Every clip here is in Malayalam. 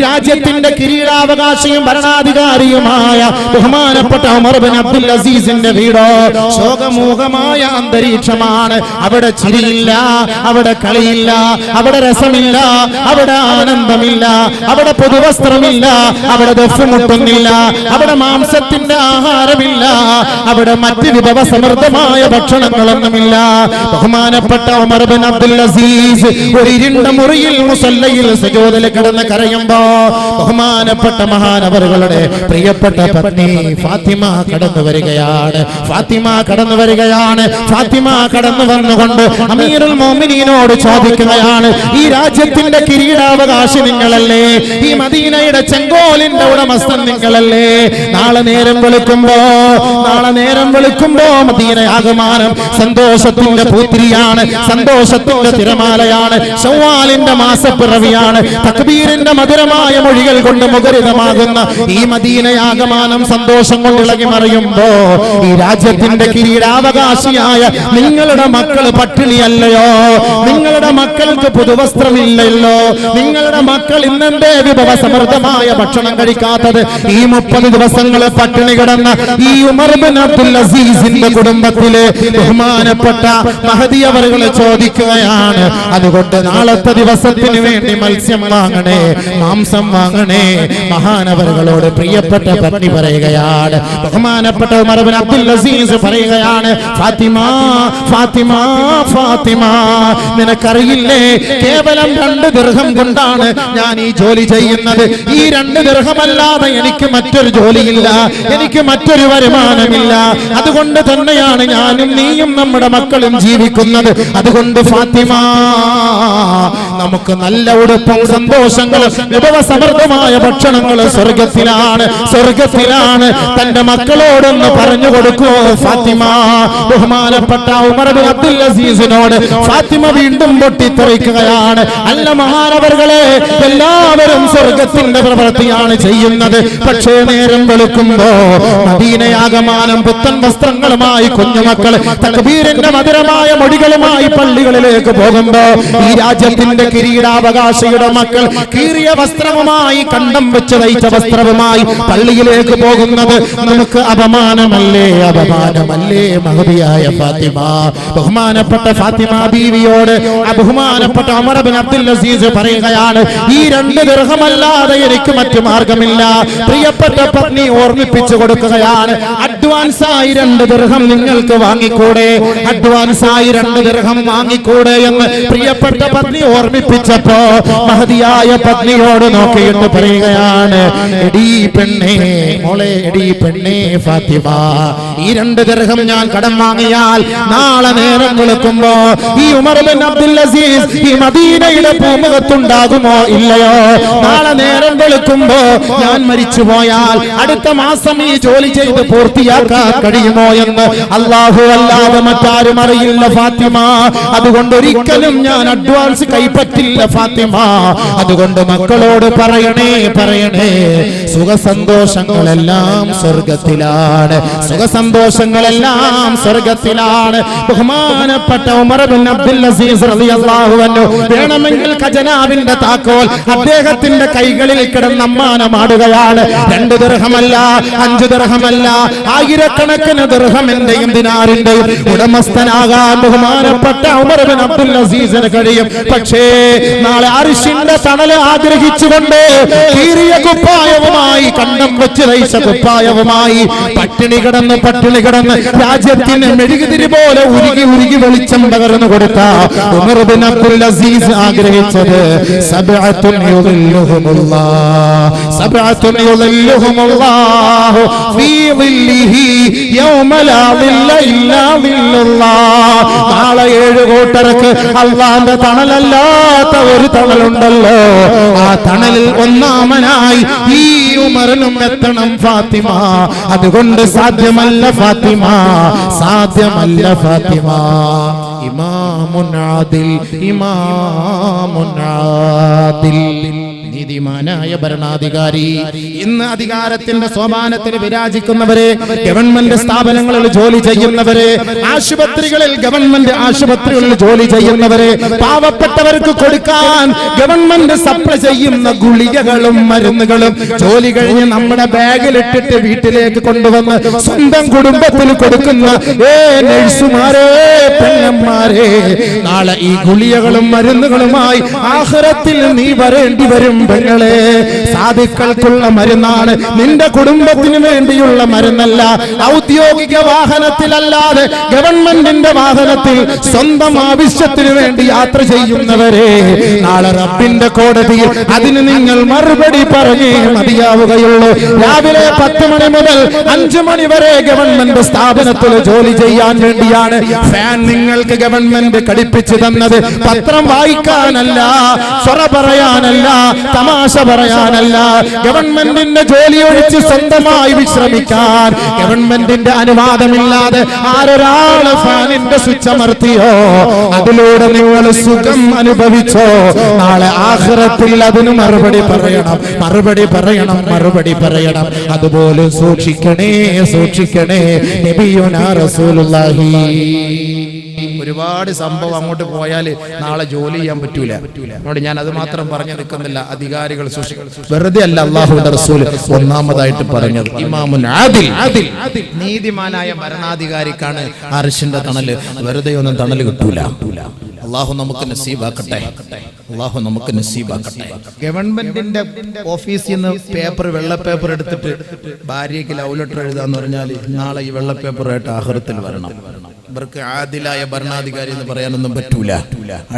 രാജ്യത്തിന്റെ കിരീടാവകാശിയും ഭരണാധികാരിയുമായ ബഹുമാനപ്പെട്ട ഉമർ ബിൻ അബ്ദുൽ അസീസിന്റെ വീടോ ശോകമൂകമായ അന്തരീക്ഷമാണ്. അവിടെ ചിരിയില്ല, അവിടെ കളിയില്ല, അവിടെ രസമില്ല, അവിടെ ആനന്ദമില്ല, അവിടെ പുതുവസ്ത്രമില്ല, അവിടെ ദഫ്മുട്ടുന്നില്ല, അവിടെ മാംസത്തിന്റെ ആഹാരമില്ല, അവിടെ മറ്റ് വിഭവസമൃദ്ധമായ ഭക്ഷണങ്ങളൊന്നുമില്ല. ബഹുമാനപ്പെട്ട ഉമർ ബിൻ അബ്ദുൽ അസീസ് ഒരു ഇരുണ്ട മുറിയിൽ മുസല്ലയിൽ സുജൂദിൽ കിടന്ന് കരയുമ്പോ ബഹുമാനപ്പെട്ട മഹാനവറുകളുടെ പ്രിയപ്പെട്ട പത്നി ഫാത്തിമ കടന്നു വരികയാണ്. ഫാത്തിമ കടന്നു വരികയാണ്. ഫാത്തിമ കടന്നു വന്നുകൊണ്ട് അമീറുൽ മുഅ്മിനീനോട് ചോദിക്കുകയാണ്, ഈ രാജ്യത്തിന്റെ കിരീടാവകാശി നിങ്ങളല്ലേ? ഈ മദീനയുടെ ചെങ്കോലിന്റെ ഉടമസ്ഥൻ നിങ്ങളല്ലേ? നാളെ നേരം വെളുക്കുമ്പോ മദീന ആകമാനം സന്തോഷത്തിന്റെ പൂത്തിരിയാണ്, സന്തോഷത്തിന്റെ തിരമാലയാണ്, ശവ്വാലിന്റെ മാസപ്പിറവിയാണ്, തക്ബീറിന്റെ മധുരമായ മൊഴികൾ കൊണ്ട് മുഖരിതമാകുന്ന ഈ മദീനയാകമാനം സന്തോഷം കൊണ്ട് ഇളകി മറിയുമ്പോ ഈ രാജ്യത്തിന്റെ കിരീടാവകാശിയായ നിങ്ങളുടെ മക്കൾ പട്ടിണിയല്ലയോ? നിങ്ങളുടെ മക്കൾക്ക് പുതുവസ്ത്രമില്ലല്ലോ? നിങ്ങളുടെ മക്കൾ ഇന്നെന്തേ വിഭവസമൃദ്ധമായ ഭക്ഷണം കഴിക്കാത്തത്? ഈ 30 ദിവസങ്ങൾ പട്ടിണി കിടന്ന ഈ ഉമർ ബിൻ അബ്ദുൽ അസീസിന്റെ കുടുംബത്തിലെ ബഹുമാനപ്പെട്ട മഹദി അവറുകൾ ചോദിക്കുകയാണ്, അതുകൊണ്ട് നാളത്തെ ദിവസത്തിന് വേണ്ടി മത്സ്യം വാങ്ങണേ, മാംസം വാങ്ങണേ. മഹാനവറുകളോട് പ്രിയപ്പെട്ട പത്നി പറയുകയാണ്, ബഹുമാനപ്പെട്ട ഉമർ ബിൻ അബ്ദുൽ അസീസ് പറയുകയാണ്, ഫാത്തിമ ഫാത്തിമ ഫാത്തിമ, നിനക്കറിയില്ലേ കേവലം 2 ദിർഹം കൊണ്ടാണ് ഞാൻ ഈ ജോലി ചെയ്യുന്നത്. ഈ 2 ദിർഹമല്ലാതെ എനിക്ക് മറ്റൊരു ജോലിയില്ല, എനിക്ക് മറ്റൊരു വരുമാനമില്ല. അതുകൊണ്ട് തന്നെയാണ് ഞാനും നീയും നമ്മുടെ മക്കളും ജീവിക്കുന്നത്. അതുകൊണ്ട് ഫാത്തിമ, നമുക്ക് നല്ല ഉടുപ്പും സന്തോഷങ്ങളും വിഭവസമൃദ്ധമായ ഭക്ഷണങ്ങൾ സ്വർഗത്തിലാണ്, സ്വർഗത്തിലാണ്. തന്റെ മക്കളോടൊന്ന് പറഞ്ഞു കൊടുക്കൂ ഫാത്തിമ. ബഹുമാനപ്പെട്ട ഉമർ ബിൻ അബ്ദുൽ അസീസിനോട് ഫാത്തിമ വീണ്ടും പൊട്ടിത്തെറിക്കുകയാണ്, അല്ല മഹാനവറുകളെ, എല്ലാവരും സ്വർഗത്തിന്റെ പ്രവൃത്തിയാണ് ചെയ്യുന്നത്. പക്ഷേ നേരം വെളുക്കുമ്പോ മദീനയാകമാനം പുത്തൻ വസ്ത്രങ്ങളുമായി കുഞ്ഞുമക്കൾ തക്ബീറിന്റെ മധുരമായ മൊഴികളുമായി പള്ളികളിലേക്ക് പോകുമ്പോ ഈ രാജ്യത്തിന്റെ കിരീടാവകാശിയുടെ മക്കൾ കീറിയ വസ്ത്രവുമായി, കണ്ടം വെച്ച് തയ്ച്ച വസ്ത്രവുമായി പള്ളിയിലേക്ക് പോകുന്നത് നമുക്ക് അപമാനമല്ലേ? അപമാനമല്ലേ? മഹദിയായ ഫാത്തിമ, ബഹുമാനപ്പെട്ട ഫാത്തിമ ബീവിയോട് ബഹുമാനപ്പെട്ട ഉമർ ബിൻ അബ്ദുൽ അസീസ് പറയുകയാണ്, ഈ 2 ദിർഹമല്ലാതെ എനിക്ക് മറ്റു മാർഗമില്ല. പ്രിയപ്പെട്ട പത്നി ഓർമ്മിപ്പിച്ചു കൊടുക്കുകയാണ്, അഡ്വാൻസായി 2 ദിർഹം നിങ്ങൾക്ക് വാങ്ങിക്കൂടെ? അഡ്വാൻസായി 2 ദിർഹം വാങ്ങിക്കൂടെ എന്ന് പ്രിയപ്പെട്ട പത്നി ഓർമ്മിപ്പിച്ചപ്പോ മഹദിയായ പത്നിയോട് നോക്കിയിട്ട് പറയുകയാണ്, എടീ പെണ്ണേ, മോളെ, എടീ പെണ്ണേ ഫാത്തിമ, ഈ 2 ദിർഹം ഞാൻ കടം വാങ്ങിയാൽ നാളെ നേരം വെളുക്കുമ്പോ ഈ ഉമർ ബിൻ അബ്ദുൽ അസീസ് ഈ മദീനയുടെ പൂമുഖത്തുണ്ടാകുമോ ഇല്ലയോ? നാളെ നേരം വെളുക്കുമ്പോ ഞാൻ മരിച്ചു പോയാൽ അടുത്ത മാസം ഈ ജോലി ചെയ്ത് പൂർത്തിയാക്കാൻ കഴിയുമോ എന്ന് അല്ലാഹു അല്ലാതെ മറ്റാരും അറിയില്ല ഫാത്തിമ. അതുകൊണ്ട് ഒരിക്കലും ഞാൻ അഡ്വാൻസ് കൈപ്പറ്റില്ല ഫാത്തിമ. അതുകൊണ്ട് മക്കളോട് പറയണേ, പറയണേ, സുഖസന്തോഷങ്ങളെല്ലാം സ്വർഗത്തിലാണ്, സുഖസന്തോഷങ്ങളെല്ലാം സ്വർഗത്തിലാണ്. ബഹുമാനപ്പെട്ട ഉമർ ബിൻ അബ്ദുൽ അസീസ് റളിയല്ലാഹു അൻഹു വേണമെങ്കിൽ ഖജനാവിന്റെ താക്കോൽ അദ്ദേഹത്തിന്റെ കൈകളിൽ കിടന്ന് അമ്മാനമാടുകയാണ്. 2 ദിർഹമല്ല, 5 ദിർഹമല്ല, ആയിരക്കണക്കിന് ദിർഹമിന്റെയും ദിനാറിന്റെയും ഉടമസ്ഥനാകാൻ ബഹുമാനപ്പെട്ട ഉമർ ബിൻ അബ്ദുൽ അസീസിന് കഴിയും. പക്ഷേ നാളെ അർശിന്റെ തണൽ ആഗ്രഹിച്ചുകൊണ്ട് കീറിയ കുപ്പായവുമായി, കണ്ടം വെച്ച് തയ്ച്ച കുപ്പായവുമായി പട്ടിണി കിടന്ന് രാജ്യത്തിന് മെഴുകുതിരി പോലെ ഉരുകി ഉരുകി വെളിച്ചം പകർന്നു കൊടുത്ത ഉമർ ബിൻ അബ്ദുൽ അസീസ് ആഗ്രഹിച്ചത് സബഅത്തുൻ യുദില്ലുഹുമുല്ലാഹ്, സബഅത്തുൻ യുദില്ലുഹുമുല്ലാഹു ഫീ ദില്ലിഹി യൗമ ലാ ദില്ല ഇല്ലാ ദില്ലുല്ലാഹ്. നാളെ 7 കൂട്ടർക്ക് അല്ലാഹുവിന്റെ തണലല്ലാത്ത ഒരു തണലുണ്ടല്ലോ, ആ തണലിൽ ഒന്നാമനായി ഈ ഉമറിനും എത്തണം ഫാത്തിമ. അതുകൊണ്ട് സാധ്യമല്ല ഫാത്തിമ, സാധ്യമല്ല ഫാത്തിമ. ഇമാമുൻ ആദിൽ, ഇമാമുൻ ആദിൽ, നീതി നീതിമാനായ ഭരണാധികാരി. ഇന്ന് അധികാരത്തിന്റെ സോപാനത്തിൽ വിരാജിക്കുന്നവരെ, ഗവൺമെന്റ് സ്ഥാപനങ്ങളിൽ ജോലി ചെയ്യുന്നവരെ, ആശുപത്രികളിൽ ഗവൺമെന്റ് ആശുപത്രികളിൽ ജോലി ചെയ്യുന്നവരെ, പാവപ്പെട്ടവർക്ക് കൊടുക്കാൻ ഗവൺമെന്റ് സപ്ലൈ ചെയ്യുന്ന ഗുളികകളും മരുന്നുകളും ജോലി കഴിഞ്ഞ് നമ്മുടെ ബാഗിലിട്ടിട്ട് വീട്ടിലേക്ക് കൊണ്ടുവന്ന് സ്വന്തം കുടുംബത്തിന് കൊടുക്കുന്ന നഴ്സുമാരെ, പെണ്ണന്മാരെ, നാളെ ഈ ഗുളികകളും മരുന്നുകളുമായി ആഖിറത്തിൽ നീ വരേണ്ടി വരും. പെങ്ങളെ, സാധുക്കൾക്കുള്ള മരുന്നാണ്, നിന്റെ കുടുംബത്തിന് വേണ്ടിയുള്ള മരുന്നല്ല. ഔദ്യോഗിക വാഹനത്തിലല്ലാതെ ഗവൺമെന്റിന്റെ വാഹനത്തിൽ സ്വന്തം ആവശ്യത്തിന് വേണ്ടി യാത്ര ചെയ്യുന്നവരെ, നാളെ റബ്ബിന്റെ കോടതിയിൽ അതിന് നിങ്ങൾ മറുപടി പറഞ്ഞേ മതിയാവുകയുള്ളൂ. രാവിലെ 10 മണി മുതൽ 5 മണി വരെ ഗവൺമെന്റ് സ്ഥാപനത്തിൽ ജോലി ചെയ്യാൻ വേണ്ടിയാണ് ഫാൻ നിങ്ങൾക്ക് ഗവൺമെന്റ് ഘടിപ്പിച്ചു തന്നത്. പത്രം വായിക്കാനല്ല, സ്വറ പറയാനല്ല, തമാശ പറയാനല്ല. ഗവൺമെന്റിന്റെ ജോലി ഒഴിച്ച് സ്വന്തമായി വിശ്രമിക്കാൻ ഗവൺമെന്റിന്റെ അനുവാദമില്ലാതെ ആരൊരാള് ഫാനിന്റെ സ്വിച്ച് അമർത്തിയോ, അതിലൂടെ നിങ്ങൾ സുഖം അനുഭവിച്ചോ, നാളെ ആഖിറത്തിൽ അതിന് മറുപടി പറയണം, മറുപടി പറയണം, മറുപടി പറയണം. അതുപോലെ സൂക്ഷിക്കണേ, സൂക്ഷിക്കണേ. നബിയുനാ റസൂലുള്ളാഹി. ഒരുപാട് സംഭവം അങ്ങോട്ട് പോയാൽ നാളെ ജോലി ചെയ്യാൻ പറ്റൂല. അതുകൊണ്ട് ഞാൻ അത് മാത്രം പറഞ്ഞു നിൽക്കുന്നില്ല. അധികാരികൾ വെറുതെ അല്ല അല്ലാഹുവിന്റെ റസൂൽ ഒന്നാമതായിട്ട് പറഞ്ഞത്. ഇമാമുൻ ആദിൽ, നീതിമാനായ ഭരണാധികാരിക്കാണ് അർശിന്റെ തണല്. വെറുതെ ഒന്നും തണല് കിട്ടൂല. അല്ലാഹു നമുക്ക് നസീബാക്കട്ടെ, അല്ലാഹു നമുക്ക് നസീബാക്കട്ടെ. ഗവൺമെന്റിന്റെ ഓഫീസിൽ നിന്ന് പേപ്പർ, വെള്ള പേപ്പർ എടുത്തിട്ട് ഭാര്യയ്ക്ക് ലവ് ലെറ്റർ എഴുതാന്ന് പറഞ്ഞാൽ നാളെ ഈ വെള്ള പേപ്പറായിട്ട് ആഖിറത്തിൽ വരണം. ഇവർക്ക് ആദിലായ ഭരണാധികാരി എന്ന് പറയാനൊന്നും പറ്റൂല.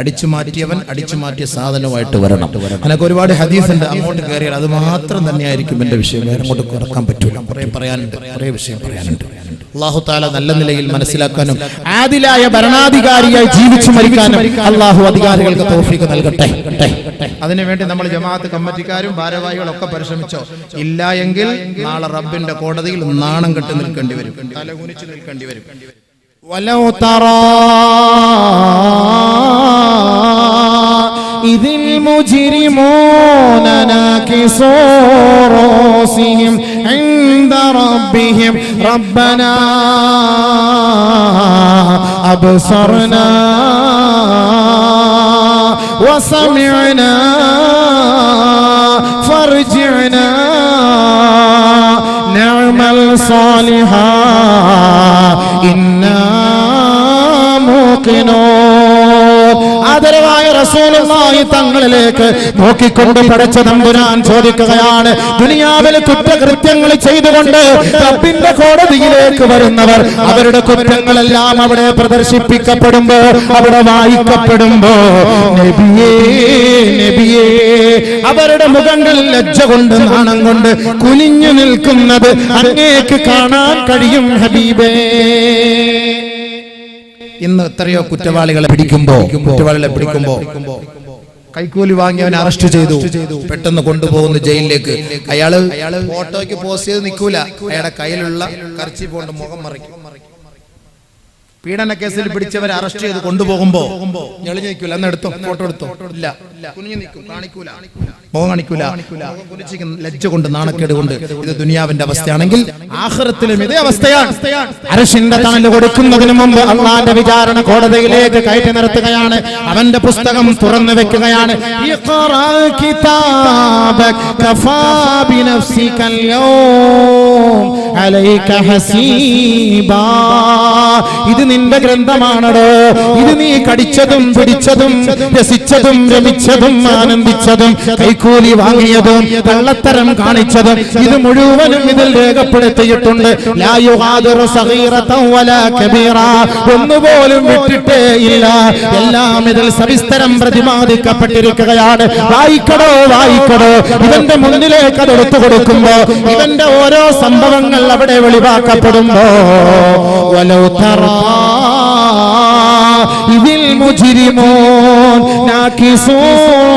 അടിച്ചു മാറ്റിയവൻ അടിച്ചു മാറ്റിയ സാധനമായിട്ട് വരണം. എനിക്ക് ഒരുപാട് ഹദീസ് ഉണ്ട്, അങ്ങോട്ട് കയറിയാൽ അത് മാത്രം തന്നെയായിരിക്കും എന്റെ വിഷയം. വേറെ അങ്ങോട്ട് കുറക്കാൻ പറ്റൂല. കുറെ പറയാനുണ്ട്, കുറെ വിഷയം പറയാനുണ്ട്. അല്ലാഹു തആല നല്ല നിലയിൽ മനസ്സിലാക്കാനും ആദിലായ ഭരണാധികാരിയായി ജീവിച്ചു മരിക്കാനും അല്ലാഹു അധികാരികൾക്ക് തൗഫീഖ് നൽകട്ടെ. അതിനുവേണ്ടി നമ്മൾ ജമാഅത്ത് കമ്മിറ്റിക്കാരും ഭാരവാഹികളൊക്കെ പരിശ്രമിച്ചോ. ഇല്ല എങ്കിൽ നാളെ റബ്ബിന്റെ കോടതിയിൽ നാണം കെട്ടി നിൽക്കേണ്ടി വരും, തലകുനിച്ച് നിൽക്കേണ്ടി വരും. വലൗ തറാ ഇദിൽ മുജ്രിമൂന നാകിസൂ റൂസിഹിം ഇൻദ റബ്ബിഹിം റബ്ബനാ അബ്സർനാ വസമിഅനാ ഫർജിഅനാ നഅമൽ സാലിഹാ ഇന്നാ മൂഖിനൂൻ. ആദരവായ റസൂലുള്ളാഹി തങ്ങളിലേക്ക് നോക്കിക്കൊണ്ട് പടച്ച തമ്പുരാൻ ചോദിക്കുകയാണ്, ദുനിയാവിൽ കുറ്റകൃത്യങ്ങൾ ചെയ്തുകൊണ്ട് റബ്ബിന്റെ കോടതിയിലേക്ക് വരുന്നവർ, അവരുടെ കുറ്റങ്ങളെല്ലാം അവിടെ പ്രദർശിപ്പിക്കപ്പെടുമ്പോ, അവിടെ വായിക്കപ്പെടുമ്പോ, നബിയേ നബിയേ, അവരുടെ മുഖങ്ങൾ ലജ്ജ കൊണ്ട്, നാണം കൊണ്ട് കുനിഞ്ഞു നിൽക്കുന്നത് അങ്ങേക്ക് കാണാൻ കഴിയും ഹബീബേ. ഇന്ന് എത്രയോ കുറ്റവാളികളെ പിടിക്കുമ്പോ കൈക്കൂലി വാങ്ങിയവനെ അറസ്റ്റ് ചെയ്തു, പെട്ടെന്ന് കൊണ്ടുപോകുന്നു ജയിലിലേക്ക്. അയാള് ഫോട്ടോയ്ക്ക് പോസ്റ്റ് ചെയ്ത് നിൽക്കൂല, അയാളുടെ കയ്യിലുള്ള കർച്ചീഫ് കൊണ്ട് മുഖം മറയ്ക്കും. പീഡന കേസിൽ പിടിച്ചവരെ അറസ്റ്റ് ചെയ്ത് കൊണ്ടുപോകുമ്പോ ഞെളിഞ്ഞിരിക്കൂല, എന്നെടുത്തോ, ഫോട്ടോ എടുത്തോ, ഇല്ല, കുനിഞ്ഞു നിൽക്കും, കാണിക്കൂല, മുഖം കാണിക്കൂല, ലജ്ജ കൊണ്ട്, നാണക്കേട് കൊണ്ട്. ഇത് ദുനിയാവിന്റെ അവസ്ഥയാണെങ്കിൽ ആഖിറത്തിലും ഇതേ അവസ്ഥയാണ്. അർശിന്റെ തണല് കൊടുക്കുന്നതിന് മുമ്പ് അല്ലാഹുവിന്റെ വിചാരണ കോടതിയിലേക്ക് കയറ്റി നിർത്തുകയാണ്. അവന്റെ പുസ്തകം തുറന്നു വെക്കുകയാണ്. ഇഖ്റാ കിതാബക കഫാ ബിനഫ്സികൽ യൗം അലൈക ഹസീബാ. ഇത് നിന്റെ ഗ്രന്ഥമാണോ? ഇത് നീ കടിച്ചതും പിടിച്ചതും രസിച്ചതും രമിച്ചതും ആനന്ദിച്ചതും കൈക്കൂലി വാങ്ങിയതും കള്ളത്തരം കാണിച്ചതും ഇത് മുഴുവനും ഇതിൽ രേഖപ്പെടുത്തിയിട്ടുണ്ട്. ലാ യുഗാദിറു സഗീറതൻ വലാ കബീറ, ഒന്നുപോലും വിട്ടിട്ടേ ഇല്ല. എല്ലാം ഇതിൽ സവിസ്തരം പ്രതിപാദിക്കപ്പെട്ടിരിക്കുകയാണ്. വായിക്കടോ, വായിക്കടോ. ഇവന്റെ മുന്നിലേക്ക് അത് എടുത്തു കൊടുക്കുമ്പോ ഇവന്റെ ഓരോ സംഭവങ്ങൾ അവിടെ വെളിവാക്കപ്പെടുമ്പോ, വലൗ തറാ ഇതിൽ മുജ്രിമൂൻ നാകിസൂസിഹിം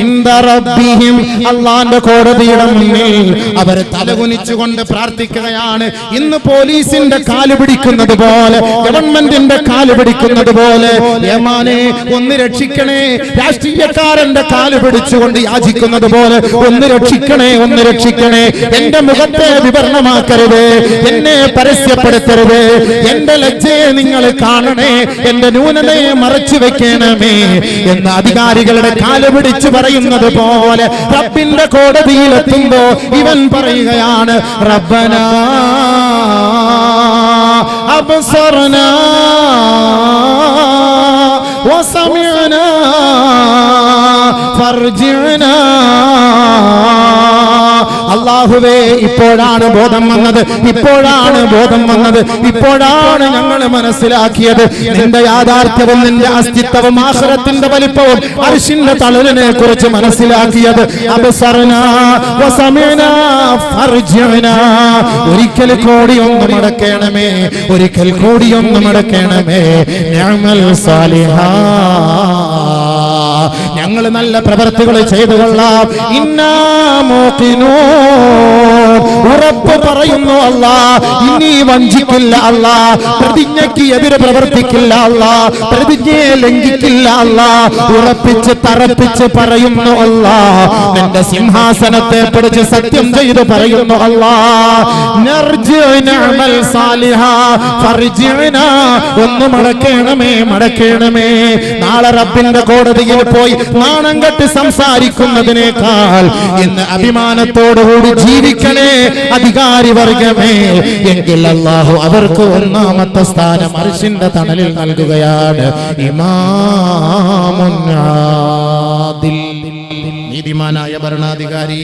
ഇൻദ റബ്ബിഹിം. അല്ലാഹുവിന്റെ കോടതിയുടെ മുന്നിൽ അവർ തലകുനിച്ചുകൊണ്ട് പ്രാർത്ഥിക്കുകയാണ്. ഇന്ന് പോലീസിന്റെ കാല് പിടിക്കുന്നത് പോലെ, ഗവൺമെന്റിന്റെ കാല് പിടിക്കുന്നത് പോലെ, യമാനെ ഒന്ന് രക്ഷിക്കണേ, രാഷ്ട്രീയക്കാരന്റെ കാല് പിടിച്ചുകൊണ്ട് യാചിക്കുന്നത് പോലെ ഒന്ന് രക്ഷിക്കണേ, ഒന്ന് രക്ഷിക്കണേ. എന്റെ മുഖത്തെ വിവരണമാക്കരുത്, എന്നെ പരസ്യപ്പെടുത്തരുത്, എന്റെ ലജ്ജയെ നിങ്ങൾ കാണണേ, എന്റെ ന്യൂനതയെ മറച്ചു വെക്കണമേ എന്ന് അധികാരികളുടെ കാല് പിടിച്ചു പറയുന്നത് പോലെ റബ്ബിന്റെ കോടതിയിലെത്തുമ്പോ ഇവൻ പറയുകയാണ്, റബ്ബനാ അബ്സർനാ വസമിഅനാ ഫർജിഅനാ. അല്ലാഹുവേ, ഇപ്പോഴാണ് ബോധം വന്നത്, ഇപ്പോഴാണ് ബോധം വന്നത്, ഇപ്പോഴാണ് ഞങ്ങൾ മനസ്സിലാക്കിയത് നിന്റെ യാഥാർത്ഥ്യവും നിന്റെ അസ്തിത്വവും ആഖിറത്തിന്റെ വലിപ്പവും അർശിന്റെ തളലിനെ കുറിച്ച് മനസ്സിലാക്കിയത്. അബ്സർനാ വസമിഅനാ ഫർജിഅനാ. ഒരിക്കൽ കൂടി ഒന്ന് മടക്കണമേ, ഒരിക്കൽ കൂടി ഒന്ന് മടക്കണമേ. നിഅമൽ സാലിഹാ, ഞങ്ങൾ നല്ല പ്രവർത്തികൾ ചെയ്തു കൊള്ളാം. ഇന്നാ മൂഖിനൂൻ, ഉറപ്പ് പറയുന്നു അല്ലാഹ്, ഇനി വഞ്ചിക്കില്ല അല്ലാഹ്, പ്രതിജ്ഞയ്ക്ക് എതിരെ പ്രവർത്തിക്കില്ല അല്ലാഹ്, പ്രതിജ്ഞയെ ലംഘിക്കില്ല അല്ലാഹ്, ഉറപ്പിച്ച് തറപ്പിച്ച് പറയുന്നു അല്ലാഹ്, നിന്റെ സിംഹാസനത്തെ പിടിച്ച് സത്യം ചെയ്ത് പറയുന്നു അല്ലാഹ്, നർജിഉ നഅമൽ സാലിഹാ ഫർജിഅനാ. ഒന്ന് മടക്കണമേ, മടക്കണമേ. നാളെ റബ്ബിന്റെ കോടതിയിൽ പോയി നാണം കെട്ട് സംസാരിക്കുന്നതിനേക്കാൾ ഇന്ന് അഭിമാനത്തോടുകൂടി ജീവിക്കണേ അധികാരി വർഗമേ. എങ്കിൽ അല്ലാഹു അവർക്ക് ഒന്നാമത്തെ സ്ഥാനം അർശിന്റെ തണലിൽ നൽകുകയാണ്. ഇമാമുൻ ആദിൽ, നീതിമാനായ ഭരണാധികാരി.